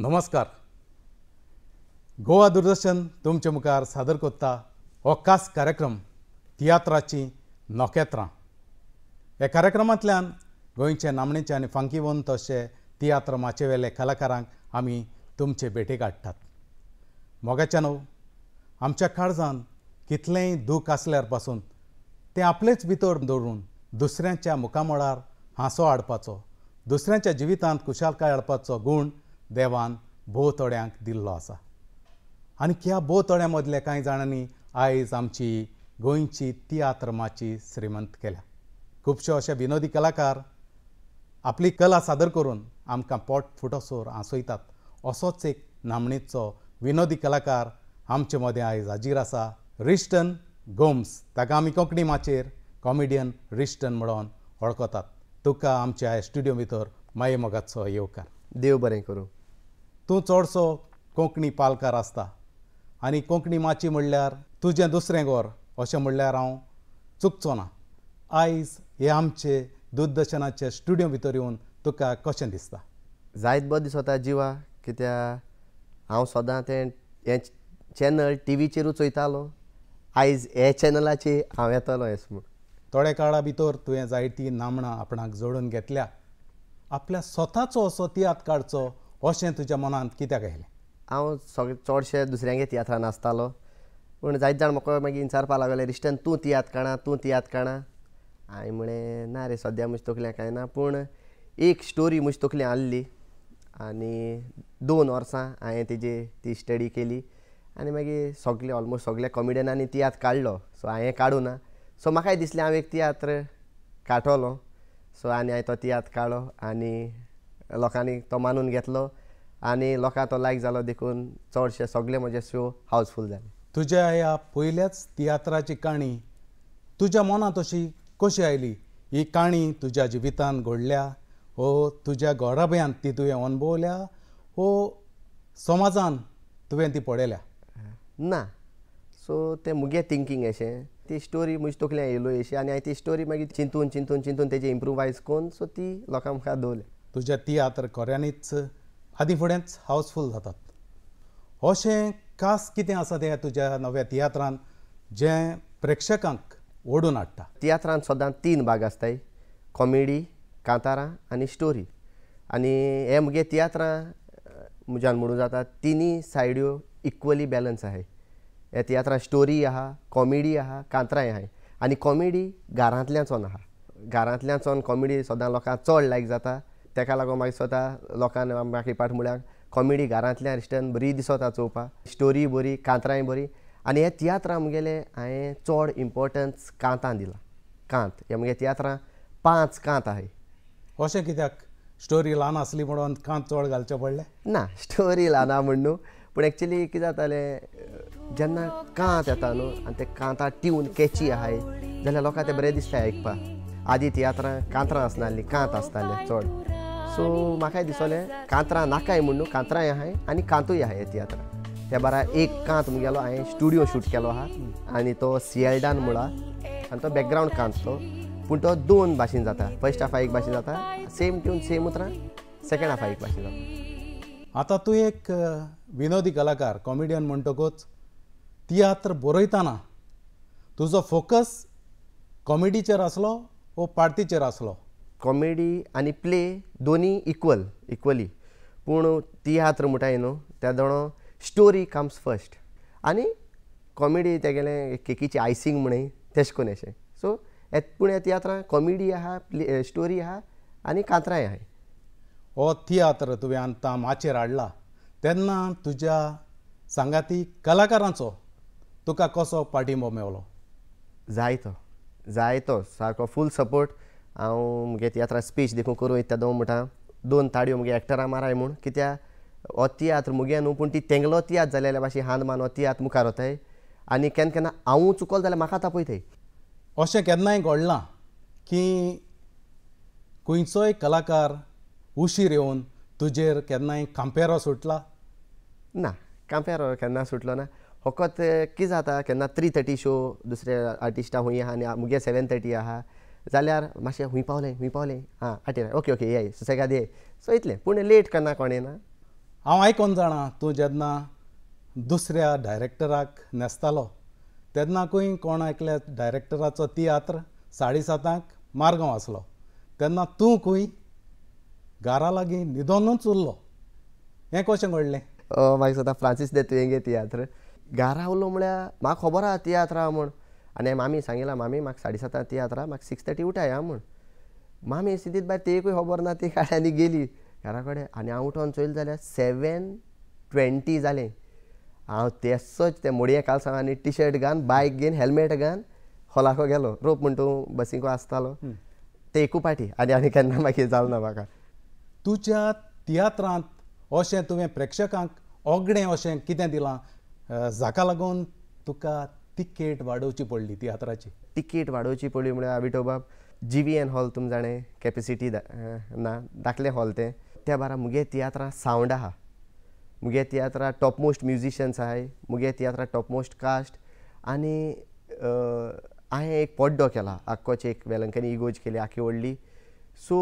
नमस्कार. गोवा दूरदर्शन तुमचे मुखार सादर करता हो खास कार्यक्रम तियात्राची नखेत्रां. ह्या कार्यक्रमांतल्यान गोंयचे नामनेचे आनी फांकीवंत अशे तियात्र माचयेवेले कलाकारांक आमी तुमचे भेटेक हाडटात. मोगाचें न्हू, आमच्या काळजांत कितलेंय दूख आसल्यार पासून तें आपलेच भितर दवरून दुसऱ्यांच्या मुखामळार हांसो हाडपाचो, दुसऱ्यांच्या जिवितांत खुशालकाय हाडपाचो गूण देवान भोव थोड्यांक दिल्लो आसा. आनी ह्या भोव थोड्यां मदले कांय जाणांनी आयज आमची गोंयची तियात्र माची श्रीमंत केल्या. खुबशे अशे विनोदी कलाकार आपली कला सादर करून आमकां पोट फुटोसोर हांसयतात. असोच एक नामनेचो विनोदी कलाकार आमचे मदें आयज हाजीर आसा. रिश्टन गोम्स, ताका आमी कोंकणी माचयेर कॉमेडियन रिश्टन म्हणून वळखतात. तुका आमच्या ह्या स्टुडियो भितर माये मोगाचो येवकार. देव बरें करूं. तूं चडसो कोंकणी पालकार आसता आनी कोंकणी माची म्हणल्यार तुजें दुसरें गोर अशें म्हणल्यार हांव चुकचो ना. आयज हे आमचे दूरदर्शनाचे स्टुडियो भितर येवन तुका कशें दिसता? जायत बरो दिसता जिवा, कित्याक हांव सदां तें हें चॅनल टीव्हीचेरूच चोयतालो. आयज हे चॅनलाचेर हांव येतलो हें म्हूण. थोड्या काळा भितर तुवें जायतीं नामणां आपणाक जोडून घेतल्या. आपल्या स्वताचो असो तियात्र काडचो अशें तुज्या मनांत कित्याक आयलें? हांव चडशे दुसऱ्यांगे तियात्रान आसतालो, पूण जायत जाण म्हाका मागीर विचारपाक लागले, रिश्टन तूं तियात्र काणा, तूं तियात्र काणा. हांवें म्हळें ना रे, सद्या म्हजे तकलें कांय ना, पूण एक स्टोरी म्हजे तकलें आहली आनी 2 वर्सां हांवें ती स्टडी केली आनी मागीर ऑलमोस्ट सगळे कॉमेडियनांनी तियात्र काडलो. सो हांवें काडूं ना. सो म्हाकाय दिसलें हांव एक तियात्र काडटलो. सो आनी हांवें तो तियात्र काडलो आनी लोकांनी तो मानून घेतलो आनी लोकांक तो लायक जालो. देखून चडशे सगळे म्हजे शो हावसफूल जाले. तुज्या ह्या पयल्याच तियात्राची काणी तुज्या मनांत अशी कशी आयली? ही काणी तुज्या जिवितांत घडल्या, वो तुज्या घोराब्यांत ती तुवें अणभवल्या, वो समाजान तुवें ती पळयल्या? ना. सो तें मुगे थिंकींग अशें. ती स्टोरी म्हजे तकलें येयलो अशी आनी हांवें ती स्टोरी मागीर चिंतून चिंतून चिंतून तेजें इम्प्रुवायज करून सो ती लोकां मुखार दवरल्या. तुज्या तियात्र खऱ्यांनीच आदी फुडेंच हावसफूल जातात. अशें खास कितें आसा तें तुज्या नव्या तियात्रांत जें प्रेक्षकांक ओडून हाडटा? तियात्रांत सदां 3 भाग आसताय, कॉमेडी, कांतारां आनी स्टोरी. आनी हे मुगे तियात्रां म्हज्यान म्हणूं जाता तिनी सायड्यो इक्वली बॅलन्स आहाय. ह्या तियात्रां स्टोरी आहा, कॉमेडी आहा, कांतरांय आहाय. आनी कॉमेडी घरांतल्याचोन आहा. घरांतल्याचोन कॉमेडी सदां लोकांक चड लायक जाता. तेका लागून मागीर स्वता लोकांक म्हाका पाट म्हळ्यार कॉमेडी घरांतल्यान रिश्टन बरी दिसता चोवपाक, स्टोरी बरी, कांतरांय बरी. आनी हे तियात्रां मुगेले हांवें चड इम्पॉर्टन्स कांतां दिलां. कांत हे मुगे तियात्रां 5 कांत आहाय. अशें कित्याक? स्टोरी ल्हान आसली म्हणून कांत चड घालचें पडलें? ना, स्टोरी ल्हान आहा म्हण न्हू, पूण एक्चुली कितें जातालें, जेन्ना कांत येता न्हू आनी ते कांता ट्यून कॅची आहाय जाल्यार लोकांक तें बरें दिसता आयकपाक. आदी तियात्रां कांतरां आसनासलीं, कांत आसतालें चड. सो म्हाकाय दिसलें कांतरां नाकाय म्हण न्हू, कांतरांय आहाय आनी कांतूय आहाय हे तियात्रां. त्या बारा एक कांत मुगेलो हांवें स्टुडियो शूट केलो आहा आनी तो सिएल्डान म्हणा आनी तो बॅकग्रावंड कांत तो. पूण तो 2 भाशेन जाता. फर्स्ट हाफा एक भाशेन जाता, सेम ट्यून सेम उतरां. सेकंड हाफा एक भाशेन जाता. आतां तूं एक विनोदी कलाकार, कॉमेडियन म्हणटकूच तियात्र बरयतना तुजो फोकस कॉमेडीचेर आसलो वो पार्टीचेर आसलो? कॉमेडी आनी प्ले दोनी इक्वली. पूण तियात्र म्हणटाय न्हू त्या दोळो स्टोरी कम्स फर्स्ट आनी कॉमेडी तेगेलें केकीची आयसींग म्हणय तेशें कोन्न अशें. सो पूण ह्या तियात्रां कॉमेडी आहा, प्ले स्टोरी आहा आनी कांतरांय आहाय. हो तियात्र तुवें आतां माचयेर हाडला तेन्ना तुज्या सांगाती कलाकारांचो तुका कसो पाठिंबो मेळ्ळो? जायतो सारको फूल सपोर्ट. हांव मुगे तियात्रां स्पीच देखून करूं येता म्हणटा 2 ताळयो मुगे एक्टरां माराय म्हूण. कित्याक हो तियात्र मुगे न्हू, पूण ती तेंगलो तियात्र जालेल्या भाशेन हांद मान हो तियात्र मुखार वताय आनी केन्ना केन्ना हांवूं चुकलो जाल्यार म्हाका तापयताय. अशें केन्नाय घडलां की खंयचोय कलाकार उशीर येवन तुजेर केन्नाय कांपेरो सुटला? ना, कांपेरो केन्ना सुटलो ना. फकत कितें जाता केन्ना 3:30 शो दुसरे आर्टिस्टा खूंय आहा आनी मुगे 7:30 आहा जाल्यार मातशें खूंय पावलें हां आटेर ओके ये सुसेगाद ये. सो इतलें. पूण लेट केन्ना कोण येना. हांव आयकोन जाणा तूं जेन्ना दुसऱ्या डायरेक्टराक न्हेसतालो तेन्नाकूय कोण एकल्या डायरेक्टराचो तियात्र 7:30 मारगांव आसलो तेन्ना तूं खंय घरा लागीं न्हिदोनूच उरलो हें कशें घडलें? म्हाका सदां फ्रांसीस दे तुयेंगे तियात्र घरा उरलो म्हळ्यार म्हाका खबर आहा तियात्र आहा म्हूण आनी मामी सांगिला मामी म्हाका 7:30 तियात्र आहा म्हाका 6:30 उठाय आहा म्हूण मामी सिदीत बाय तेकूय खबर ना ती काळ्यांनी गेली घरा कडेन आनी हांव उठोन चोयलें जाल्यार 7:20 जालें हांव तेसोच ते मोडये कालसांव आनी टी शर्ट घान बायक घेवन हेल्मेट घान हॉलाको गेलो रोप म्हण तूं बसीको आसतालो ते एकू पाटी आनी केन्ना मागीर जावं ना म्हाका तुज्या तियात्रांत अशें तुवें प्रेक्षकांक ओगणें अशें कितें दिलां जाका लागून तुका तिकेट वाडोवची पडली तियात्राची? तिकेट वाडोवची पडली म्हळ्यार विठोबाब GVN हॉल तुमी जाणें कॅपेसिटी ना धाकलें हॉल तें त्या बारा मुगे तियात्रां सावंड आहा मुगे तियात्रां टॉप मोस्ट म्युजिशियन्स आहाय मुगे तियात्रां टॉप मोस्ट कास्ट आनी हांवें एक पड्डो केला आख्खोच एक वेलंकनी इगोज केली आख्खी व्हडली सो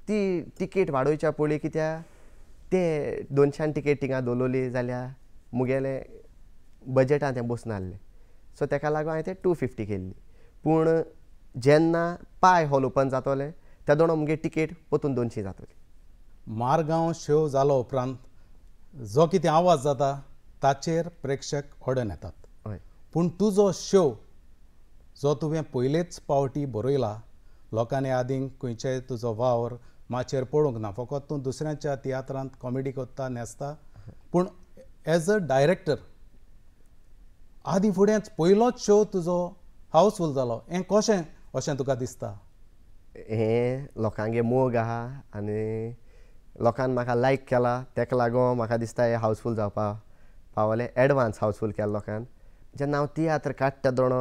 ती तिकेट वाडोवच्या पयलीं कित्याक ते 200 तिकेट थिंगा दवरली जाल्यार मुगेलें बजेटान तें बसून आहलें सो ताका लागून हांवें तें 250 केल्ली पूण जेन्ना पांय हॉल ओपन जातोलें त्या दोन मुगे तिकेट परतून 200 जातली. मारगांव शो जालो उपरांत जो कितें आवाज जाता ताचेर प्रेक्षक ओडून येतात हय पूण तुजो शो जो तुवें पयलेच पावटी बरयला लोकांनी आदीं खंयचेय तुजो वावर माचेर पळोवंक ना फकत तूं दुसऱ्यांच्या तियात्रांत कॉमेडी कोत्ता न्हेसता पूण एज अ डायरेक्टर आदीं फुडेंच पयलोच शो तुजो हावसफूल जालो हें कशें अशें तुका दिसता? हें लोकांगे मोग आहा आनी लोकांन म्हाका लायक केला ताका लागून म्हाका दिसता हें हावसफूल जावपा पावलें एडवान्स हावसफूल केलें लोकांन जेन्ना हांव तियात्र काडटा दोणो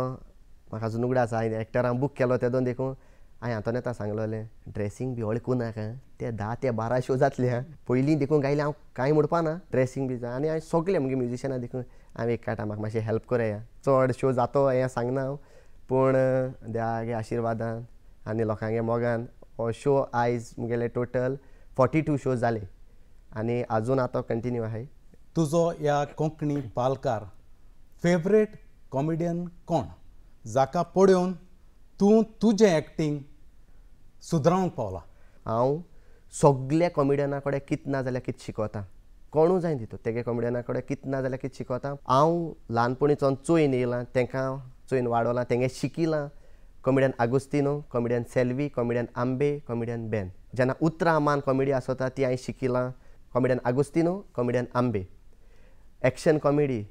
म्हाका अजून उगडास हांवें एक्टरांक बूक केलो तेदोन देखून हांवें हातून येता सांगलोलें ड्रेसींग बी व्हड कोनाका ते 10 ते 12 शो जातले हां पयलीं देखून गायलें हांव कांय म्हणपा ना ड्रेसींग बी आनी हांवें सगळे मुगे म्युजिशनां देखून हांवें एक काटा म्हाका मातशें हेल्प कोराया चड शो जातो हें सांगना हांव पूण देवागे आशिर्वादान आनी लोकांगे मोगान हो शो आयज मुगेले टोटल 42 शोज जाले आनी आजून आतां कंटिन्यू आहाय. तुजो ह्या कोंकणी पालकार फेवरेट कॉमेडियन कोण जाका पळोवन तूं तुजें एक्टींग सुदरावंक पावला? हांव सगल्या कॉमेडियना कडेन कितें ना जाल्यार कितें शिकोता कोणूय जाय तितून तेगे कॉमेडियना कडेन कितें ना जाल्यार कितें शिकोता हांव ल्हानपणीचोन चोयन येयलां तांकां चोयन वाडोलां तेंगे शिकिलां comedian Agostinho comedian Selvi comedian आंबे कॉमेडियन बेन जेन्ना उतरां मान कॉमेडी आसता ती हांवें शिकिलां कॉमेडियन आगोस्तिनो कॉमेडियन आंबे एक्शन कॉमेडी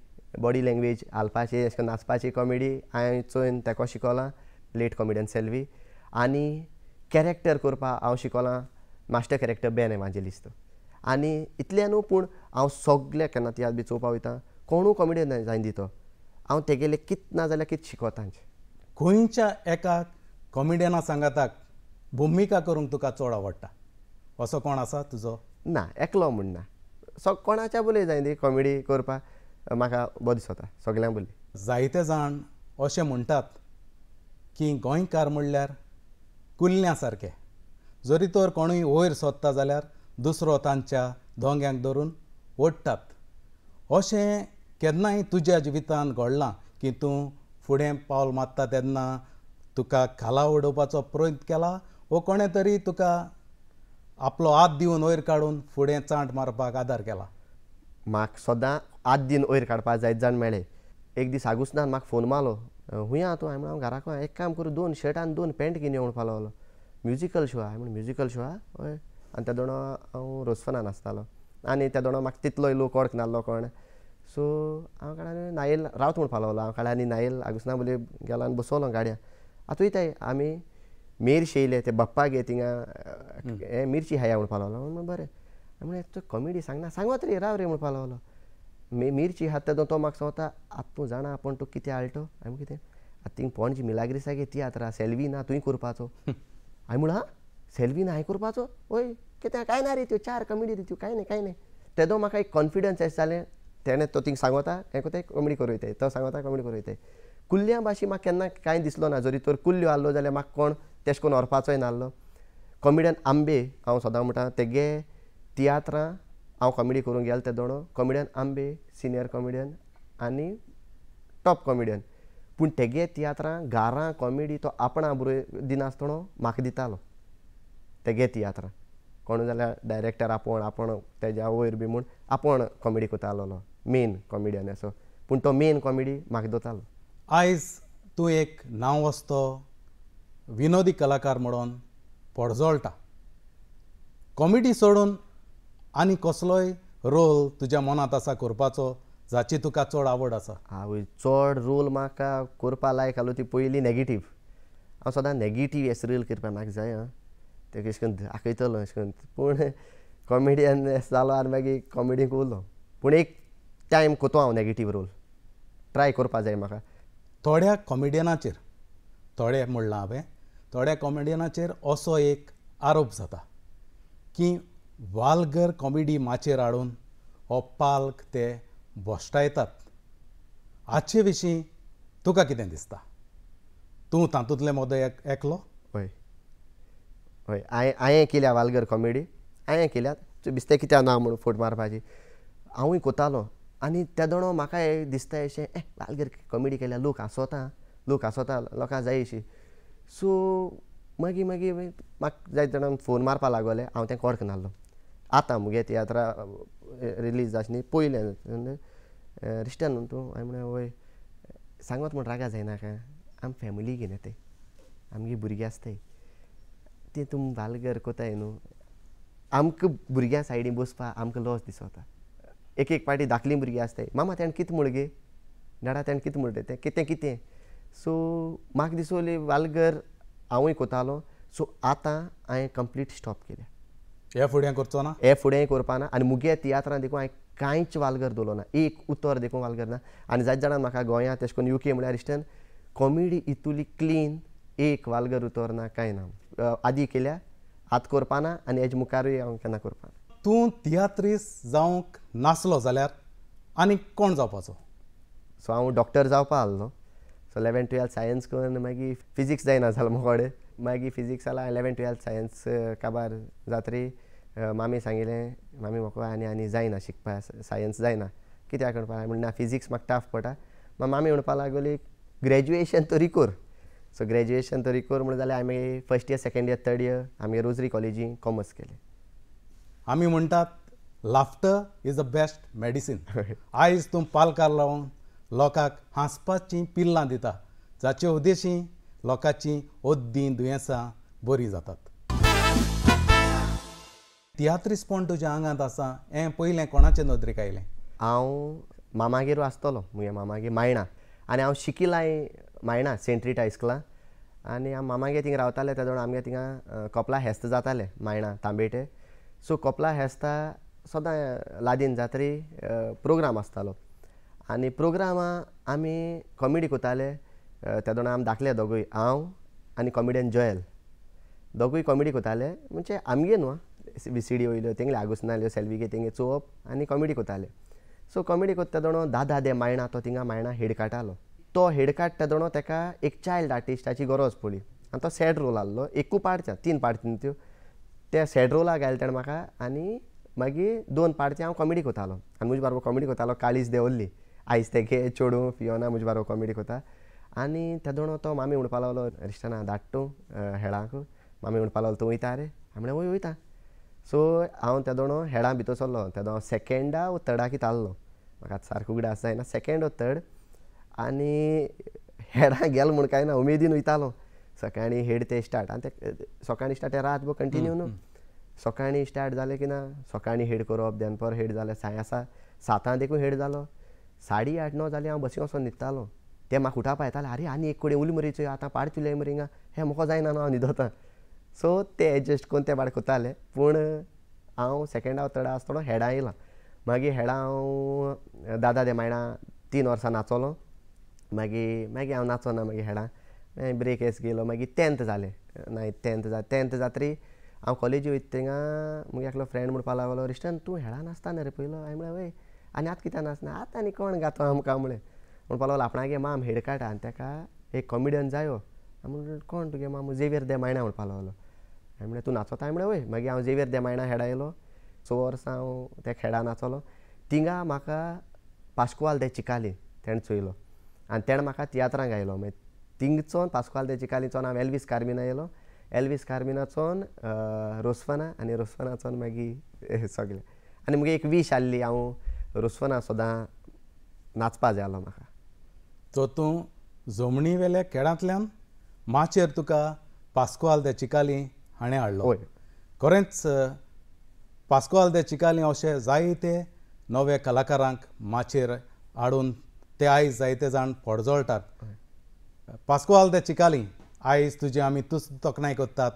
बॉडी लँग्वेज हालपाची अशें करून नाचपाची कॉमेडी हांवें चोयन तेको शिकलां लेट कॉमेडियन सेल्वी आनी कॅरेक्टर करपा हांव शिकलां मास्टर कॅरेक्टर बेन एवांजेलिस्ट आनी इतलें न्हू पूण हांव सगळे केन्ना तियात्र बी चोवपा वयता कोणूय कॉमेडियन जायन दितो हांव तेगेले कितें ना जाल्यार कितें शिकोता खंयच्या एका कॉमेडियना सांगाताक भुमिका करूंक तुका चड आवडटा असो कोण आसा तुजो? ना एकलो म्हूण ना कोणाच्या बोले जाय दी कॉमेडी करपाक म्हाका बरो दिसता सगळ्यांक बोली. जायते जाण अशें म्हणटात की गोंयकार म्हणल्यार कुल्ल्या सारके जरी तर कोणूय वयर सोदता जाल्यार दुसरो तांच्या दोंग्यांक धरून ओडटात अशें केन्नाय तुज्या जिवितांत घडलां की तूं फुडें पावल मारता तेन्ना तुका खाला उडोवपाचो प्रयत्न केला वो कोणें तरी तुका आपलो हात दिवन वयर काडून फुडें चांट मारपाक आदार केला? म्हाका सदां हात दिन वयर काडपाक जायत जाण मेळ्ळे एक दीस आगुस्तान म्हाका फोन मारलो हुंय तूं हांवें हांव घराक एक काम करूं 2 शर्ट आनी 2 पॅन्ट घेवन यो म्हणपा लागलो म्युजिकल शो हांवें म्हणून म्युजिकल शो आहा हय आनी त्या दोणो हांव रोसफनान आसतालो आनी त्या दोणो म्हाका तितलोय लोक वळख नासलो कोण सो हांव काळ्यान नायल रावत म्हणपा लागलो हांव काळ्या आनी नायल आगुस्तान बोली गेलो आनी बसवलो गाडया आतां वयताय आमी मिर्ची येयले ते बप्पा गे थिंगा हें मिर्ची हाया म्हणपा लागलो म्हणून बरें म्हणून तूं कॉमेडी सांगना सांगत रे राव रे म्हणपा लागलो मिर्ची हात तेदो तो म्हाका सांगता आतां तूं जाणा पूण तूं कितें आल्टो हांवें कितें आतां थिंग पणजी मिलाग्रिसागे तियात्र सेल्वी ना तुवें करपाचो हांवें म्हणून हा सेल्वी ना हांवें करपाचो वय कित्याक कांय ना रे त्यो 4 कॉमेडी रे त्यो कांय नाही तेदो म्हाका एक कॉन्फिडन्स अशें जालें तेणें तो थिंग सांगता हें कोताय कॉमेडी करूं वयताय तो सांगता कॉमेडी करूं वयताय कुल्ल्या भाशी म्हाका केन्ना कांय दिसलो ना जरी तर कुल्ल्यो आहलो जाल्यार म्हाका कोण तेश कोन्न व्हरपाचोय नासलो. कॉमेडियन आंबे हांव सदां म्हणटा तेगे तियात्रां हांव कॉमेडी करूंक गेलो ते दोन कॉमेडियन आंबे सिनियर कॉमेडियन आनी टॉप कॉमेडियन पूण तेगे तियात्रां घरां कॉमेडी तो आपणा बरोबर दिनासतना म्हाका दितालो तेगे तियात्रां कोण जाल्यार डायरेक्टर आपूण तेज्या वयर बी म्हूण आपूण कॉमेडी कोतालो मेन कॉमेडियन असो पूण तो मेन कॉमेडी म्हाका दोतालो आयज तूं एक नांव वस्तो विनोदी कलाकार म्हणून पडजोळटा कॉमेडी सोडून आनी कसलोय रोल तुज्या मनांत आसा करपाचो जाची तुका चड आवड आसा आवय चड रोल म्हाका करपा लायक आलो ती पयली नॅगेटीव हांव सदां नॅगेटीव हें रोल करपाक म्हाका जाय तेका अशें करून दाखयतलो अशें करून पूण कॉमेडियन जालो आनी मागीर कॉमेडीक उरलो पूण एक टायम कोतो हांव नॅगेटीव रोल ट्राय करपा जाय म्हाका थोड्या कॉमेडियनाचेर थोडे म्हणलां हांवें थोड्या कॉमेडियनाचेर असो एक आरोप जाता की वाल्गर कॉमेडी माचेर हाडून हो पाल्क ते बोश्टायतात हाचे विशीं तुका कितें दिसता तूं तातूंतले मोदे एकलो हय हय हांवें केल्या वाल्गर कॉमेडी हांवें केल्यात बिस्ते कित्याक ना म्हणून फोट मारपाची हांवूय कोतालो आनी ते दोनो म्हाका दिसता अशें वाल्गर कॉमेडी केल्या लोक हांसोता लोकांक जाय अशी सो मागीर म्हाका जायते जाणां फोन मारपा लागले हांव तें कळख नासलो आतां मुगे तियात्रां रिलीज जावची न्ही पयलें रिश्टन न्हू तूं हांवें म्हणलें वय सांगत म्हण रागा जायना काय आमी फॅमिली घेवन येताय आमगे भुरगीं आसताय ते तुम वाल्गर कोताय न्हू आमकां भुरग्यां सायडीन बसपा आमकां लॉस दिसता एक पाटी धाकलीं भुरगीं आसताय मामा तेणें कितें म्हण गे डाडा तेणें कितें म्हणटा तें कितें सो म्हाका दिसोली वाल्गर हांवूय कोतालो सो आतां हांवें कंप्लीट स्टॉप केल्या हे फुडें करचो ना हे फुडें करपा ना आनी मुगे तियात्रां देखून हांवें कांयच वाल्गर दवरलो ना एक उतर देखून वाल्गर ना आनी जायते जाणां म्हाका गोंयांत तेश कोन्न UK म्हळ्यार इश्टन कॉमेडी इतुली क्लीन एक वाल्गर उतर ना कांय ना आदी केल्या आतां करपा ना आनी हेजे मुखारूय हांव केन्ना करपा ना तूं तियात्रीस जावंक नासलो जाल्यार आनी कोण जावपाचो सो हांव डॉक्टर जावपा आहलो सो 11th 12th सायन्स करून मागीर फिजिक्स जायना जालो म्हाकोडे मागीर फिजिक्स जाल्यार 11th 12th सायन्स काबार जातरी मामी सांगिल्लें मामी म्हाका आनी जायना शिकपा सायन्स जायना कित्याक म्हणपा म्हणना फिजिक्स म्हाका टफ पडटा मामी म्हणपा लागली ग्रॅज्युएशन तरी कर सो ग्रॅज्युएशन तरी कर म्हणून जाल्यार हांवें first year second year third year आमगे रोजरी कॉलेजीन कॉमर्स केलें आमी म्हणटात laughter is the best medicine आयज तूं पालकार लावन लोकांक हांसपाचीं पिल्लां दिता जाचे उद्देशीं लोकांचीं ओद्दीं दुयेंसां बरीं जातात तियात्रीसपण तुज्या आंगांत आसा हें पयलें कोणाचे नदरेक आयलें हांव मामागेर आसतलो मुगे मामागेर मायणा आनी हांव शिकिलाय मायणा सेंट रीट हायस्कुलां आनी हांव मामागेर थिंग रावतालें ते आमगे थिंगा कपला हेस्त जातालें मायणा तांबेटे सो कपला हेस्ता सदां लादीन जातरी प्रोग्राम आसतालो आनी प्रोग्रामा आमी कॉमेडी कोताले ते आमी धाकले दोगूय हांव आनी कॉमेडियन जॉयल दोगूय कॉमेडी कोताले म्हणजे आमगे न्हू VCD वयल्यो तेंगले आगोस्नाल्यो सेल्वीगे तेंगे चोवप आनी कॉमेडी कोताले सो कॉमेडी कोत्ता दोनो दादा दे मायणा तो थिंगा मायणा हेड काटालो तो हेड काडटा दोनो तेका एक चायल्ड आर्टिस्टाची गरज पडली आनी तो सॅड रोल आहलो एकू पार्टच्या 3 पार्टी त्यो त्या सॅड रोलाक घायले ताणें म्हाका आनी मागीर 2 पार्टी हांव कॉमेडी कोतालो आनी म्हजे बाराबर कॉमेडी कोतालो काळीज देंवल्ली आयज तेगे चेडूं फियोना म्हजे बाराबर कॉमेडी कोता आनी ते दोनो तो मामी म्हणपा लागलो रिश्टना धाड तूं हेडांक मामी म्हणपा लागलो तूं वयता रे हांवें म्हणलें वय वयता सो हांव ते दोनो हेडां भितर सरलो ते दोनो सेकेंडा वो थर्डाक आसलो म्हाका आतां सारको उगडास जायना सेकेंड वो थर्ड आनी हेडां गेलो म्हूण कांय ना उमेदीन वयतालो सकाळीं हेड ते स्टार्ट आनी ते सकाळीं स्टार्ट ते रातभर कंटिन्यू न्हू सकाळीं स्टार्ट जालें की ना सकाळीं हेड करप दनपार हेड जालें आसा 7 देखून हेड जालो 8:30 9 जालीं हांव बसीन वचोन न्हिदतालो ते म्हाका उठावपा येताले आरे आनी एक कडेन उली मरीचो आतां पाड तुले मरी हिंगा हें म्हाका जायना न्हू हांव न्हिदोतां सो ते एडजस्ट करून ते भायर कोताले पूण हांव सेकेंडा थर्डा आसतना हेडां येयलां मागीर हेडां हांव दादा दे मायणा 3 वर्सां नाचलो मागीर हांव नाचोना मागीर हेडां मागीर ब्रेक एस गेलो मागीर 10th जालें नाय 10th जातरी हांव कॉलेजी वयता थिंगा म्हगे एकलो फ्रेंड म्हणपा लागलो रिश्टन तूं हेडां नाचता न्ही रे पयलो हांवें म्हणलें वय आनी आतां कित्याक नाचना आतां आनी कोण गातो आमकां म्हणपा लागलो आपणागे माम हेड काडा आनी ताका एक कॉमेडियन जायो हांवें म्हणलें कोण तुगे माम झेवियर दे मायणा म्हणपा लागलो हांवें म्हणलें तूं नाचोता हांवें म्हणलें वय मागीर हांव झेवियर दे मायणा हेडा येयलो 6 वर्सां हांव त्या खेळान नाचलो थिंगा म्हाका पास्कुआल दे चिकाली तेणें चोयलो आनी तेणें म्हाका तियात्रांक घायलो मागीर थिंगचोन पास्कुआल दे चिकालीचोन हांव एल्वीस कार्मिना येयलो एल्वीस कार्मिनाचोन रोसफना आनी रोसफनाचोन मागीर सगलें आनी मुगे एक वीश आहली हांव रोसफना सदां नाचपा जाय आसलो म्हाका सो तूं जमनी वेल्या खेळांतल्यान माचेर तुका पास्कुआल दे चिकाली हाणें हाडलो होय खरेंच पास्कुआल दे चिकाली अशे जायते नवे कलाकारांक माचेर हाडून ते आयज जायते जाण पडजळटात पास्कुआल दे चिकाली आयज तुजी आमी तुस तोखणाय करतात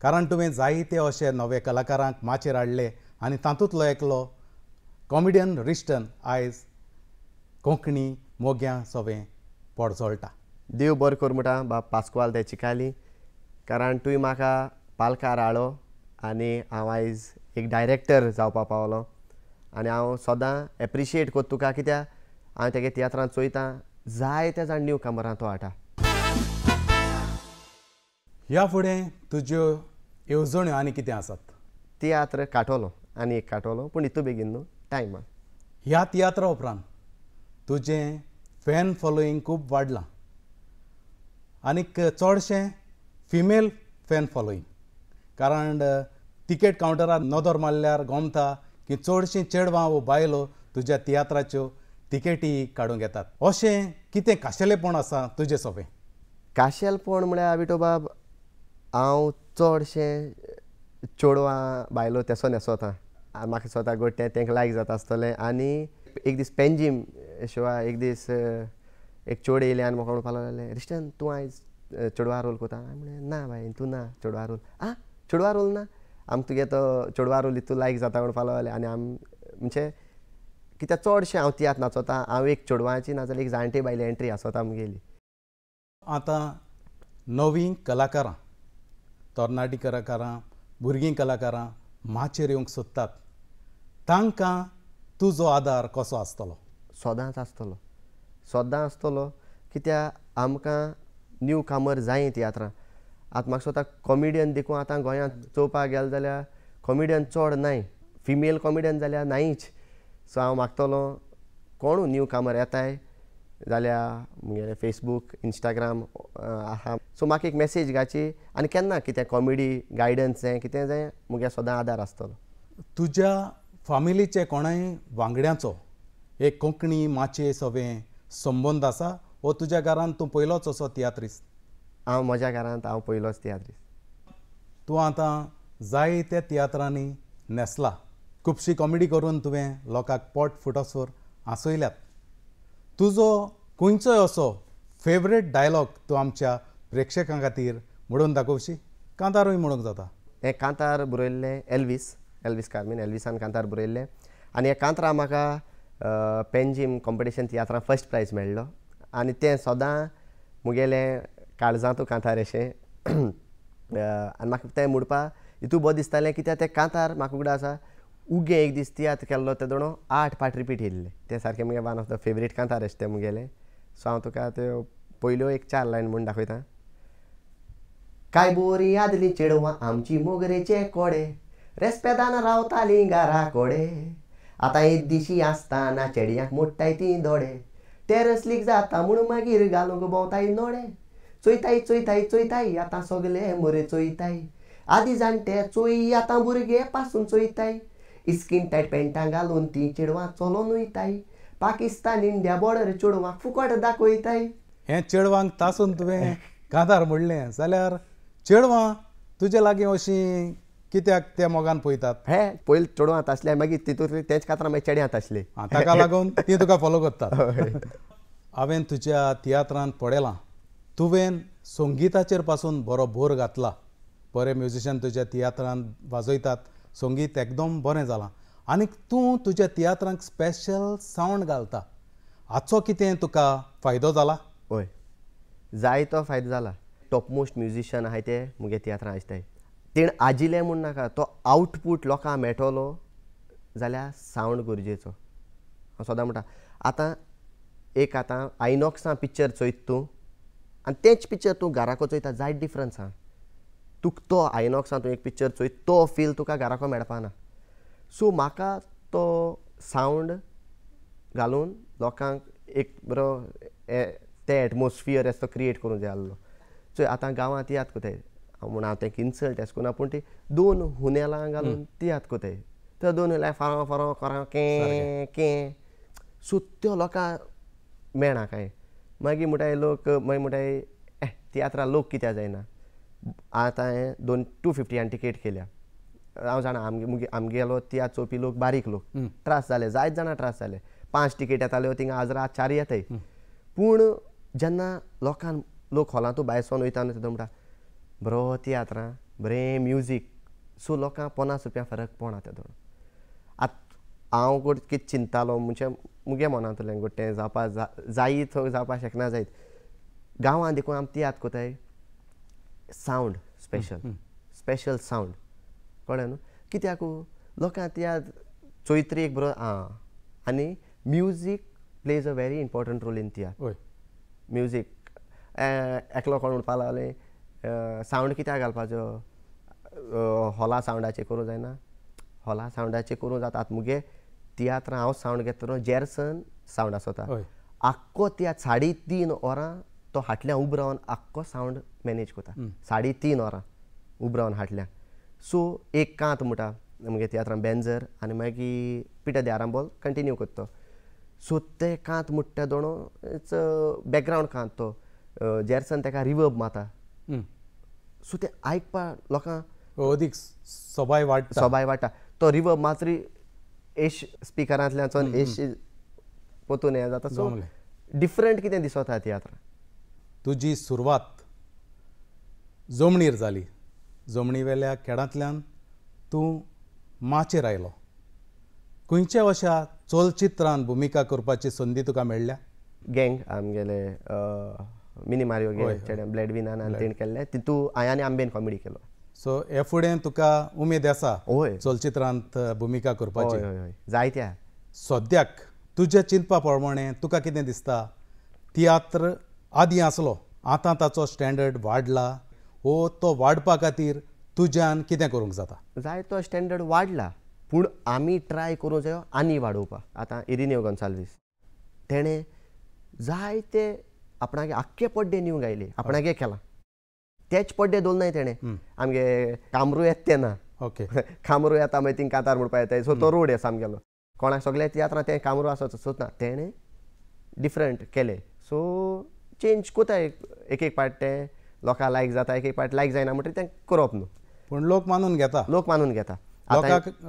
कारण तुवें जायते अशे नवे कलाकारांक माचेर हाडले आनी तातूंतलो एकलो कॉमेडियन रिश्टन आयज कोंकणी मोग्यां सवें पडजळटा देव बरें कर म्हणटा बाब पास्कुआल दे चिकाली कारण तुवें म्हाका पालकार हाडलो आनी हांव आयज एक डायरेक्टर जावपा पावलो आनी हांव सदां एप्रिशिएट करता तुका कित्याक हांव तेगे तियात्रांत चोयतां जायते जाण न्यू कामरां तो हाडटा ह्या फुडें तुज्यो येवजण्यो आनी कितें आसात तियात्र काटोलो आनी एक काटोलो पूण इतू बेगीन न्हू टायमान ह्या तियात्रा उपरांत तुजें फॅन फॉलोईंग खूब वाडलां आनीक चडशें फिमेल फॅन फॉलोईंग कारण तिकेट कावंटरार नदर मारल्यार गमता की चडशीं चेडवां वो बायलो तुज्या तियात्राच्यो तिकेटी काडूंक येतात अशें कितें खाशेलेपण आसा तुजें सोबें खाशेलपण म्हळ्यार विठोबाब हांव चडशें चेडवां बायलो तेसो न्हेसोता म्हाका स्वता गोडटें तेंकां लायक जाता आसतलें आनी एक दीस पेंजीम शिवाय एक दीस एक चेडूं येयलें आनी म्हाका म्हणपाक लागलें रिश्टन तूं आयज चेडवा रोल कोता हांवें म्हणलें ना बाय तूं ना चेडवा रोल चेडवा रोल ना आमकां तुगे तो चेडवा रोल इतू लायक जाता म्हणपाक लागलें आनी म्हणजे कित्याक चडशें हांव तियात्र नाचोता हांव एक चेडवांची नाजाल्यार एक जाणटे बायले एंट्री आसोता मुगेली आतां नवीं कलाकारां तरणाटी कलाकारां भुरगीं कलाकारां माचेर येवंक सोदतात तांकां तुजो आदार कसो आसतलो सदांच आसतलो कित्याक आमकां न्यू कामर जाय तियात्रां आतां म्हाका स्वता कॉमेडियन देखून आतां गोंयांत चोवपाक गेले जाल्यार कॉमेडियन चड नाय फिमेल कॉमेडियन जाल्यार नाहीच सो हांव मागतलो कोणूय न्यू कामर येताय जाल्यार मुगेले फेसबूक इंस्टाग्राम आहा सो म्हाका एक मेसेज घाची आनी केन्ना कितें कॉमेडी गायडन्स जाय कितें जाय मुगे सदां आदार आसतलो तुज्या फामिलीचे कोणाय वांगड्यांचो एक कोंकणी माचे सवें संबंद आसा वो तुज्या घरांत तूं पयलोच असो तियात्रीस्ट हांव म्हज्या घरांत हांव पयलोच तियात्रीस्ट तूं आतां जायत्या तियात्रांनी न्हेसला खुबशी कॉमेडी करून तुवें लोकांक पोट फुटोसर हांसयल्यात तुजो खंयचोय असो फेवरेट डायलॉग तूं आमच्या प्रेक्षकां खातीर म्हणून दाखोवशी कांतारूय म्हणूंक जाता हें कांतार बरयल्लें एल्वीस कार्मीन एल्विसान कांतार बरयल्लें आनी हें कांतारा म्हाका पेंजीम कॉम्पिटिशन तियात्रां फर्स्ट प्रायज मेळ्ळो आनी तें सदां मुगेलें काळजांतू कांतार अशें आनी म्हाका तें म्हणपाक हितू बरें दिसतालें कित्याक तें कांतार म्हाका फुडें आसा उगे एक दीस तियात्र केल्लो ते दोन 8 फावट रिपीट येयल्ले ते सारकें मुगे वन ऑफ द फेवरेट कांतार अशें तें मुगेलें सो हांव तुका त्यो पयल्यो एक 4 लायन म्हणून दाखयतां काय बोरी आदली चेडवां आमची मोगरेचे कोडे रेस्पेदान रावतालीं घरा कोडे आतां एक दिशी आसतना चेडयांक मोडटाय तीं दोडे टेरस लीक जाता म्हूण मागीर घालूंक भोंवताय नोडे चोयताय आतां सगले मोरे चोयताय आदी जाणटे चोय आतां भुरगे पासून चोयताय इस्कीन टायट पेंटां घालून तीं चेडवां चलोन वयताय पाकिस्तान इंडिया बॉर्डर चेडवांक फुकट दाखयताय हें चेडवांक तासून तुवें कांतार म्हणलें जाल्यार चेडवां तुजे लागीं अशीं कित्याक त्या मोगान पळयतात हे पयलीं चेडवां आसले मागीर तितूंतली तेंच कांतार मागीर चेड्यांत आसले ताका लागून ती तुका फॉलो करतात हांवें तुज्या तियात्रांत पळयलां तुवें संगिताचेर पासून बरो भर घातला बरे म्युजिशियन तुज्या तियात्रांत वाजयतात संगीत एकदम बरें जालां आनी तूं तुज्या तियात्रांक स्पेशल सावंड घालता हाचो कितें तुका फायदो जाला हय जायतो फायदो जाला टॉप मोस्ट म्युजिशियन आहाय ते मुगे तियात्रां आसताय तेण आजिलें म्हूण नाका तो आवटपूट लोकांक मेळटलो जाल्यार सावंड गरजेचो हांव सदां म्हणटा आतां आयनॉक्सां पिक्चर चोयत तूं आनी तेंच पिक्चर तूं घराको चोयता जायत डिफरन्स आहा तुका तो आयनॉक्सां तूं एक पिक्चर चोयत तो फील तुका घराको मेळपाना सो म्हाका तो सावंड घालून लोकांक एक बरो ते एटमॉस्फियर एस तो क्रिएट करूंक जाय आसलो. सो आतां गांवांत तियात्र कोताय म्हूण हांव तेंक इन्सल्ट एश कोन्ना पूण ती 2 हुनेलां घालून तियात्र कोताय. तर 2 हुनेलां फारो फारो कोरो कें कें. सो त्यो लोकांक मेळना काय. मागीर म्हणटाय लोक मागीर म्हणटाय तियात्रा लोक कित्याक जायना. आतां हांवें 250 टिकेट केल्या. हांव जाणा आमगेलो तियात्र चोवपी लोक बारीक लोक त्रास जाले जायत जाणां त्रास जाले. 5 टिकेट येताल्यो थिंगा आज रात 4 येताय. पूण जेन्ना लोक हॉलांतूय भायर सोन वयता न्हू तेन्ना म्हणटा बरो तियात्रां बरें म्युजीक. सो लोकांक ₹50 फरक पडना तेदो. आतां हांव कितें चिंततालो म्हणजे मुगे मनांतलें गोट्टें जावपा जायत जावपा शकना जायत. गांवांत देखून आमी तियात्र कोताय सावंड स्पेशल सावंड कळ्ळें न्हू. कित्याक लोकांक तियात्र चोयत्री एक बरो आनी music plays a very important role in tiatr. Music एकलो कोण म्हणपा लागलें सावंड कित्याक घालपाचो हॉला सावंडाचेर करूं जायना. हॉला सावंडाचेर करूं जाता. आतां मुगे तियात्रां हांव सावंड घेता जॅर्सन सावंड आसता. आख्खो तियात्र 3.5 वरां तो हाटल्यान उबो रावन आख्खो सावंड मॅनेज कोता. 3.5 वरां उबो रावन हाटल्यान. सो एक कांत म्हणटा मुगे तियात्रां बेंजर आनी मागीर पिटर दे आरांबोल कंटिन्यू कोत्ता तो. सो ते कांत म्हणटा दोणो इट्स बॅकग्रावंड कांत तो. जॅर्सन तेका रिवर्ब मारता. सो ते आयकपा लोकांक अदीक सोबाय वाडटा. तो रिवर्ब मात्री एश स्पिकरांतल्यान एश पोतून हें जाता. सो डिफरंट कितें दिसता तियात्रां. तुजी सुरवात जमणीर जाली. जमणी वेल्या खेळांतल्यान तूं माचेर आयलो. खंयच्या अशा चलचित्रांत भुमिका करपाची संदी तुका मेळ्ळ्या. गँग आमगेले मिनी मारियो गँग ब्लॅडविनान आनी तेणें केल्लें तितूंत हांवें आनी आंबेन कॉमेडी केलो. सो हे फुडें तुका उमेद आसा हय चलचित्रांत भुमिका करपाची. हय जायत्या. सद्याक तुज्या चिंतपा प्रमाणें तुका कितें दिसता तियात्र आदीं आसलो आतां ताचो स्टँडर्ड वाडला वो तो वाडपा खातीर तुज्यान कितें करूंक जाता. जाय तो स्टँडर्ड वाडला पूण आमी ट्राय करूंक जायो आनी वाडोवपाक. आतां इरिनियो गोन्साल्वीस तेणें जायते आपणागे आख्खे पड्डे न्यू गायले आपणागे केला. तेच पड्डे दवरनाय तेणें. आमगे कामरू येता तेन्ना ओके कामरू येता मागीर थिंग कांतार म्हणपा येताय. सो तो रोड आसा आमगेलो. कोणाक सगळ्या तियात्रां तें कामरू आसत सोदना. तेणें डिफरंट केले. सो चेंज कोताय एक पार्ट तें लोकांक लायक जाता एक पार्ट लायक जायना म्हणटा तें करप न्हू. पूण लोक मानून घेता.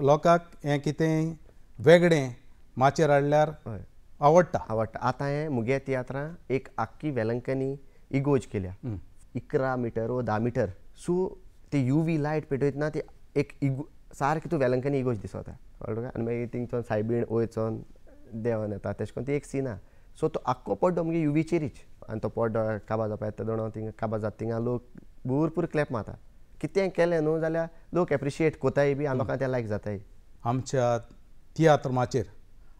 लोकांक हें कितें वेगळें माचेर हाडल्यार आवडटा. आतां हें मुगे तियात्रां एक आख्खी वेलंकनी इगोज केल्या 11 मिटर वो 10 मिटर. सो ती UV लायट पेटयतना ती एक सारकी तूं वेलंकनी इगोज दिसता कळ्ळें. आनी मागीर थिंगचोन सायबीण वयचोन देंवन येता तेश कोन्न ती एक सीन आहा. सो तो आख्खो पड्डो मुगे UVचेरीच आनी तो पड्डो काबार जावपा येता दोणो थिंगा काबार जाता थिंगा लोक भरपूर क्लॅप मारता. कितें केलें न्हू जाल्यार लोक एप्रिशिएट कोताय बी आनी लोकांक तें लायक जाताय. आमच्या तियात्र माचेर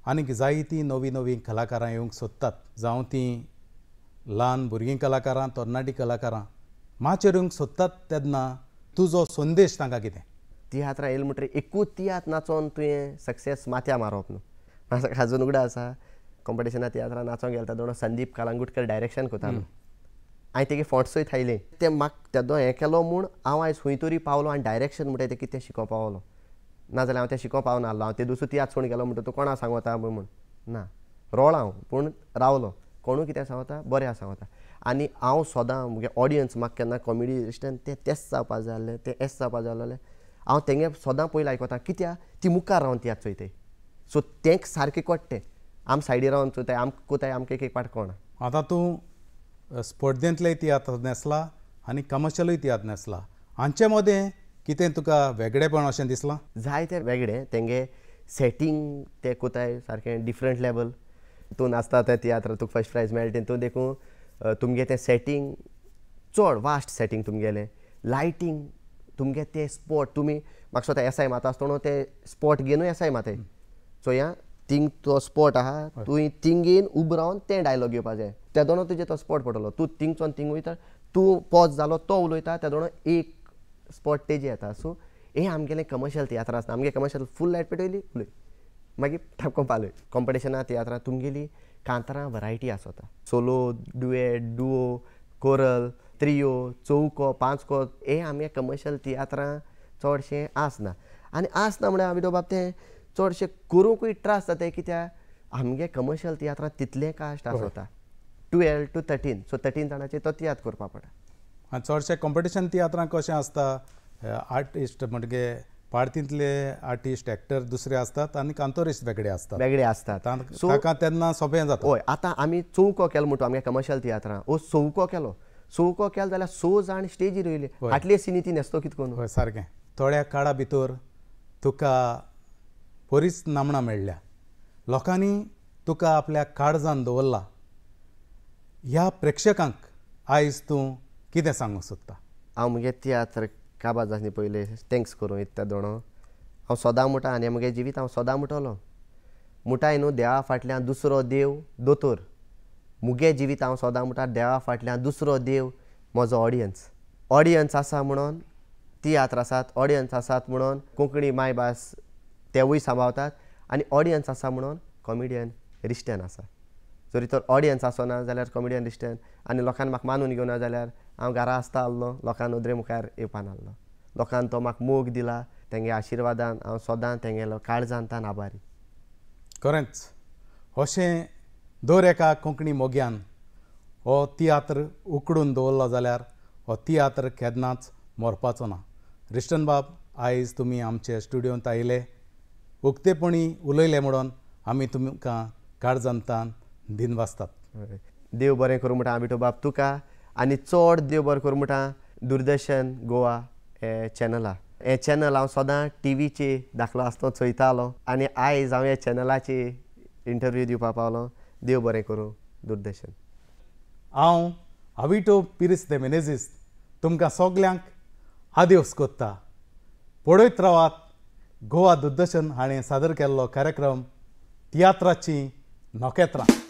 आनीक जायतीं नवीं कलाकारां येवंक सोदतात. जावं तीं ल्हान भुरगीं कलाकारां तरणाटी कलाकारां माचेर येवंक सोदतात तेन्ना तुजो संदेश तांकां कितें. तियात्रां येयलें म्हणटरी एकूच तियात्र नाचोन तुवें सक्सेस माथ्या मारप न्हू. म्हाका अजून उगडा आसा कॉम्पिटिशना तियात्रां नाचोंक गेलो दोणो संदीप कालांगुटकर डायरेक्शन कोतालो. हांवें तेगे फोंट्सूय थायले तें म्हाका तेदो हें केलो म्हूण हांव आयज खंय तरी पावलो आनी डायरेक्शन म्हणटा तें कितें शिकोवपा पावलो. नाजाल्यार हांव तें शिकोवपा पावना आसलो. हांव ते दुसरो तियात्र सोडून गेलो म्हणटा तूं कोणा सांगता म्हूण ना रोळ हांव पूण रावलो. कोणूय कितें सांगता बरें आसा सांगता. आनी हांव सोदां मुगे ऑडियन्स म्हाका केन्ना कॉमेडी इश्टान तेंच जावपा जाय आसलें तें एस जावपा जाय आसलें हांव तेंगे सोदां पयलीं आयकता कित्याक ती मुखार रावन तियात्र चोयताय. सो तेंक सारकें कोट्टें आम सायडीर रावन चोयताय आमकां कोताय आमकां एक पार्ट कोणा. आतां तूं स्पर्धेंतलें तियात्र नेसला आनी कमर्शियलूय तियात्र नेसला. हांचे मदें कितें तुका वेगळेपण अशें दिसलां. जाय तें वेगळें तेंगे सेटींग तें कोताय सारकें डिफरंट लेवल. तूं नाचता तें तियात्र तुका फर्स्ट प्रायज मेळटा तेतून देखून तुमगे तें सेटींग चड वास्ट सेटींग तुमगेलें लायटींग तुमगे तें स्पॉट तुमी म्हाका स्वता एसाय माता आसतना तें स्पॉट घेवनूय एसाय माताय. सो ह्या थिंग तो स्पॉट आहा तुवें थिंगेन उबो रावन तें डायलॉग घेवपा जाय. त्या दोनों तुजें तो स्पॉट पडटलो. तूं थिंगचोन थिंग वयता तूं पॉज जालो तो उलयता त्या दोनों एक स्पॉट तेजे येता. सो हे आमगेलें कमर्शियल तियात्र आसता आमगे कमर्शियल फूल लायट पेटयली उलय मागीर ठापको पालय कॉम्पिटिशनां तियात्रां तुमगेली कांतारां वरायटी आसता सोलो डुएट डुओ कोरल त्रियो चौको पांचको हे आमगे कमर्शियल तियात्रां चडशें आसना आनी आसना म्हळ्यार आमी तो बाब तें चडशें करूंकूय त्रास जाता कित्याक आमगे कमर्शियल तियात्रां तितलें कास्ट आसता 12 to 13 सो 13 जाणांचेर तो तियात्र करपा पडटा आनी चडशे कॉम्पिटिशन तियात्रां कशें आसता आर्टिस्ट म्हणजे पार्टींतले आर्टिस्ट एक्टर दुसरे आसतात आनी कांतोरिस्ट वेगळे आसतात वेगळे आसतात ताका तेन्ना सोंपें जाता हय आतां आमी चौको केलो म्हणटा आमगे कमर्शियल तियात्रां ओ चौको केलो जाल्यार 6 जाण स्टेजीर येयले फाटले सिनी ती न्हेसतो कितको हय सारकें थोड्या काळा भितर तुका बरीच नामणां मेळ्ळ्या लोकांनी तुका आपल्या काळजान दवरला ह्या प्रेक्षकांक आयज तूं कितें सांगूंक सोदता हांव मुगे तियात्र काबार जातनी पयले थँक्स करूं इतल्या दोणो हांव सदां म्हणटा आनी म्हगे जिवीत हांव सदां म्हणटलो म्हणटाय न्हू देवा फाटल्यान दुसरो देव दोतोर मुगे जिवीत हांव सदां म्हणटा देवा फाटल्यान दुसरो देव म्हजो ऑडियन्स आसा म्हणून तियात्र आसात ऑडियन्स आसात म्हणून कोंकणी मायभास तेवूय सांबाळतात आनी ऑडियन्स आसा म्हणून कॉमेडियन रिश्टेन आसा जरी तर ऑडियन्स आसना जाल्यार कॉमेडियन रिश्टेन आनी लोकांनी म्हाका मानून घेवना जाल्यार हांव घरा आसता आसलो लोकां नदरे मुखार येवपा नासलो लोकांनी तो म्हाका मोग दिला तेंगे आशिर्वादान हांव सदां तेंगेलो काळजांतान आभारी खरेंच अशें दर एका कोंकणी मोग्यान हो तियात्र उकडून दवरलो जाल्यार हो तियात्र केन्नाच मरपाचो ना रिश्टन बाब आयज तुमी आमचे स्टुडियोंत आयले उक्तेपणी उलयले म्हणून आमी तुमकां काळजांतान दिनवासतात देव बरें करूं म्हणटा आमी तो बाब तुका आनी चड देव बरें करूं म्हणटा दूरदर्शन गोवा हे चॅनल हांव सदां टीव्हीचेर दाखलो आसतना चयतालो आनी आयज हांव हे चॅनलाचेर इंटरव्यू दिवपा पावलो देव बरें करूं दूरदर्शन हांव आविटो पिरिस दे मेनेझीस तुमकां सगल्यांक आदेवस कोत्ता पळयत रावात गोवा दूरदर्शन हाणें सादर केल्लो कार्यक्रम तियात्राची नखेत्रां